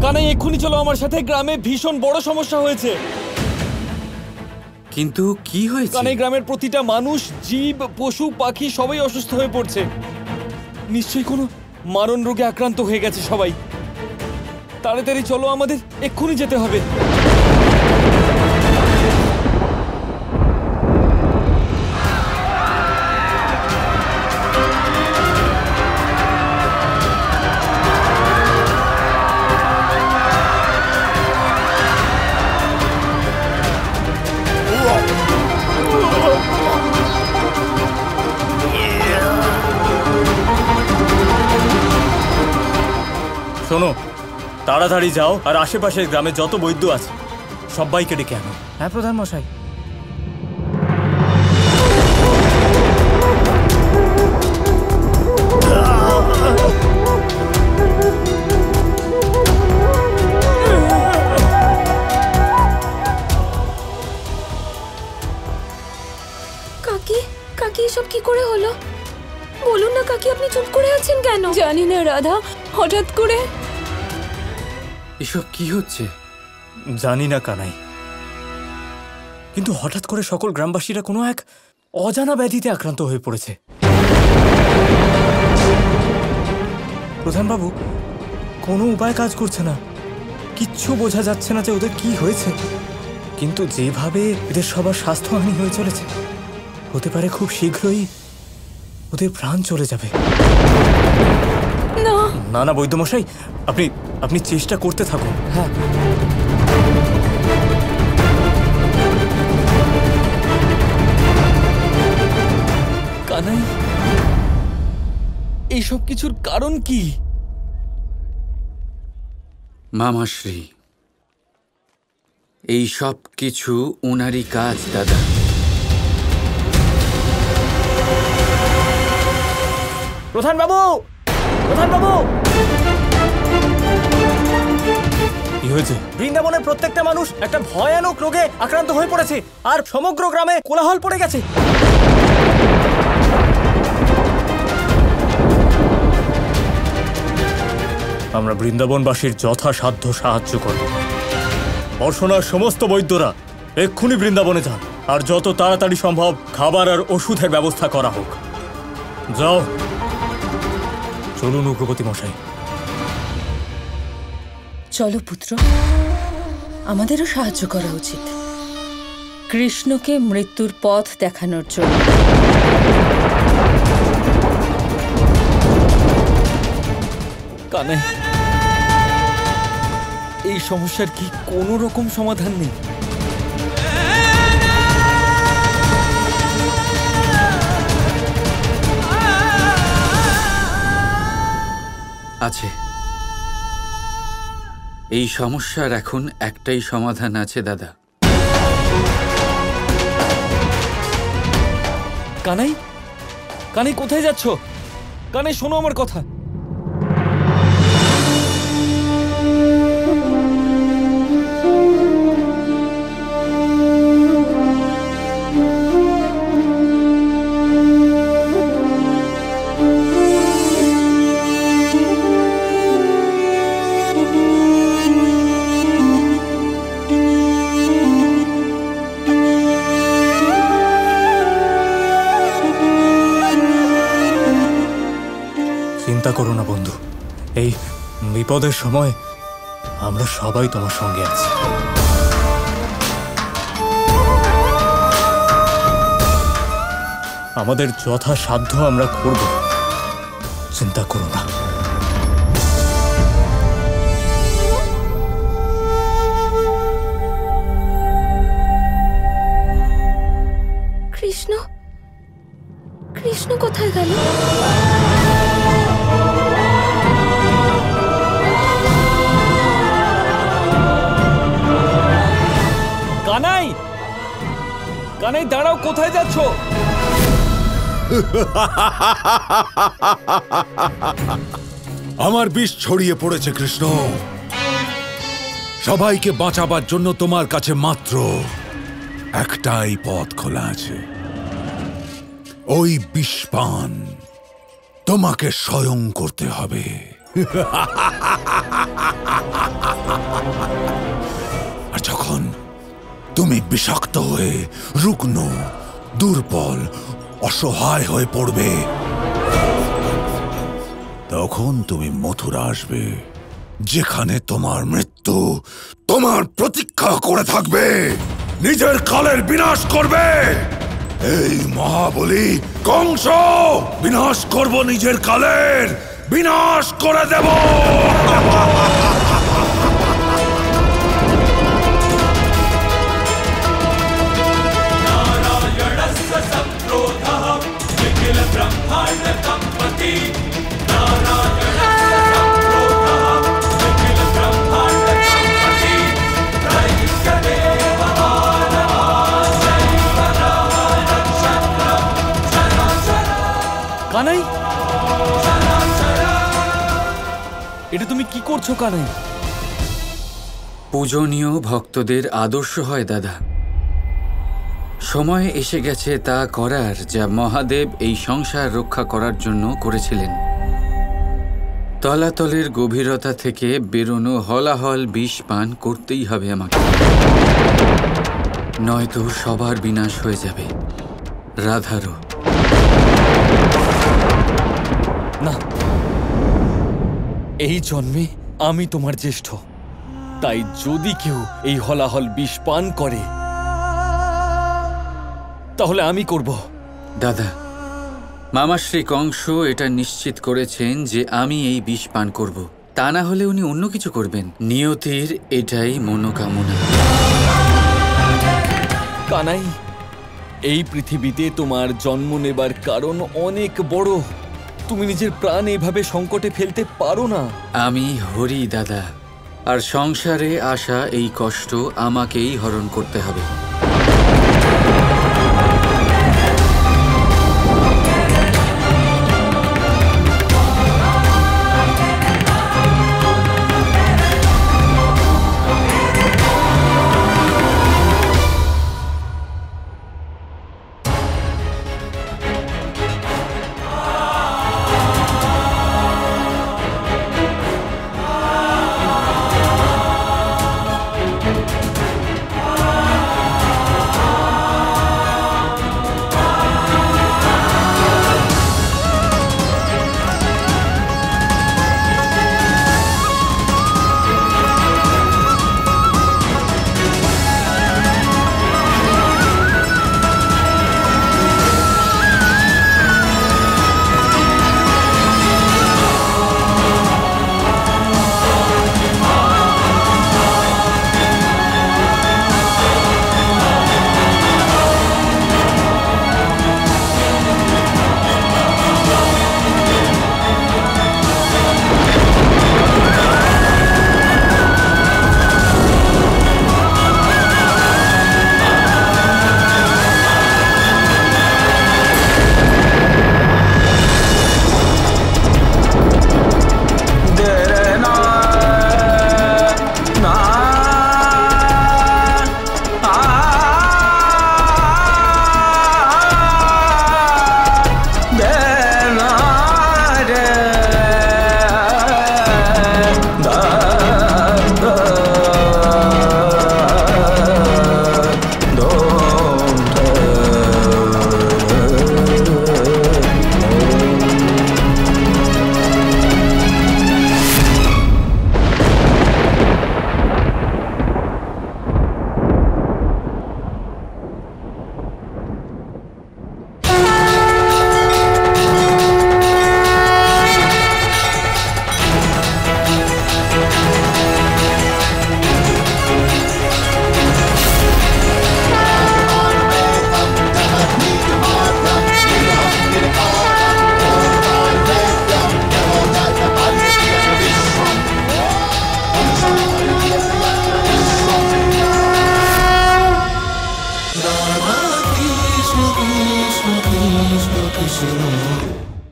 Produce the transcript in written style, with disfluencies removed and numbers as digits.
কানাই এক্ষুনি চলো আমার সাথে, গ্রামে ভীষণ বড় সমস্যা হয়েছে। কিন্তু কি হয়েছে? কানাই গ্রামের প্রতিটা মানুষ, জীব, পশু, পাখি সবাই অসুস্থ হয়ে পড়ছে। নিশ্চয়ই কোনো মারণ রোগে আক্রান্ত হয়ে গেছে সবাই। তাড়াতাড়ি চলো, আমাদের এক্ষুনি যেতে হবে। শোনো, তাড়াতাড়ি যাও আর আশেপাশের গ্রামে যত বৈদ্য আছে সবাইকে ডেকে আনো। হ্যাঁ প্রধান মশাই। কাকি, কাকি এসব কি করে হলো? বলুন না কাকি, আপনি চুপ করে আছেন কেন? জানি না রাধা, হঠাৎ করে। এসব কি হচ্ছে? জানি না কানাই, কিন্তু হঠাৎ করে সকল গ্রামবাসীরা কোনো এক অজানা ব্যাধিতে আক্রান্ত হয়ে পড়েছে। প্রধানবাবু, কোনো উপায় কাজ করছে না, কিচ্ছু বোঝা যাচ্ছে না যে ওদের কি হয়েছে। কিন্তু যেভাবে এদের সবার স্বাস্থ্যহানি হয়ে চলেছে, হতে পারে খুব শীঘ্রই ওদের প্রাণ চলে যাবে। না না না বৈদ্যমশাই, আপনি আপনি চেষ্টা করতে থাকুন। হ্যাঁ, কানাই, এইসব কিছুর কারণ কি? মামাশ্রী, এই সব কিছু ওনারই কাজ দাদা। প্রধানবাবু, প্রধানবাবু, কি হয়েছে? বৃন্দাবনের প্রত্যেকটা মানুষ একটা ভয়ানক রোগে আক্রান্ত হয়ে পড়েছে আর সমগ্র গ্রামে কোলাহল পড়ে গেছে। আমরা বৃন্দাবনবাসীর যথাসাধ্য সাহায্য করব। বর্ষণার সমস্ত বৈদ্যরা এক্ষুনি বৃন্দাবনে যান, আর যত তাড়াতাড়ি সম্ভব খাবার আর ওষুধের ব্যবস্থা করা হোক। যাও, চলুন উগ্রপতি মশাই। চলো পুত্র, আমাদেরও সাহায্য করা উচিত কৃষ্ণকে মৃত্যুর পথ দেখানোর জন্য। কানাই, এই সমস্যার কি কোনো রকম সমাধান নেই? আছে, এই সমস্যার এখন একটাই সমাধান আছে দাদা। কানাই, কানাই কোথায় যাচ্ছ? কানাই শোনো আমার কথা। চিন্তা করো না বন্ধু, এই বিপদের সময় আমরা সবাই তোমার সঙ্গে আছি। আমাদের যথাসাধ্য আমরা করব, চিন্তা করো না। কৃষ্ণ, কৃষ্ণ কোথায় গেল? কানাই, কানাই দাঁড়াও, কোথায় যাচ্ছ? আমার বিষ ছড়িয়ে পড়েছে কৃষ্ণ। সবাইকে বাঁচাবার জন্য তোমার কাছে মাত্র একটাই পথ খোলা আছে, ওই বিষপান তোমাকে স্বয়ং করতে হবে। আর যখন তুমি বিষাক্ত হয়ে রুগ্ন, দুর্বল, অসহায় হয়ে পড়বে, তখন তুমি মথুরা আসবে, যেখানে তোমার মৃত্যু তোমার প্রতীক্ষা করে থাকবে, নিজের কালের বিনাশ করবে। এই মহাবলী কংস, বিনাশ করব, নিজের কালের বিনাশ করে দেব। কানাই, এটা তুমি কি করছো কানাই? পূজনীয় ভক্তদের আদর্শ হয় দাদা। সময় এসে গেছে তা করার, যা মহাদেব এই সংসার রক্ষা করার জন্য করেছিলেন। তলাতলের গভীরতা থেকে বেরোনো হলাহল বিষ পান করতেই হবে আমাকে, নয়তো সবার বিনাশ হয়ে যাবে, রাধারও। না, এই জন্মে আমি তোমার জ্যেষ্ঠ, তাই যদি কেউ এই হলাহল বিষ পান করে তাহলে আমি করব। দাদা, মামাশ্রী কংস এটা নিশ্চিত করেছেন যে আমি এই বিষ পান করব, তা না হলে উনি অন্য কিছু করবেন। নিয়তির এটাই মনোকামনা। কানাই, এই পৃথিবীতে তোমার জন্ম নেবার কারণ অনেক বড়। তুমি নিজের প্রাণ এভাবে সংকটে ফেলতে পারো না। আমি হরি দাদা, আর সংসারে আসা এই কষ্ট আমাকেই হরণ করতে হবে।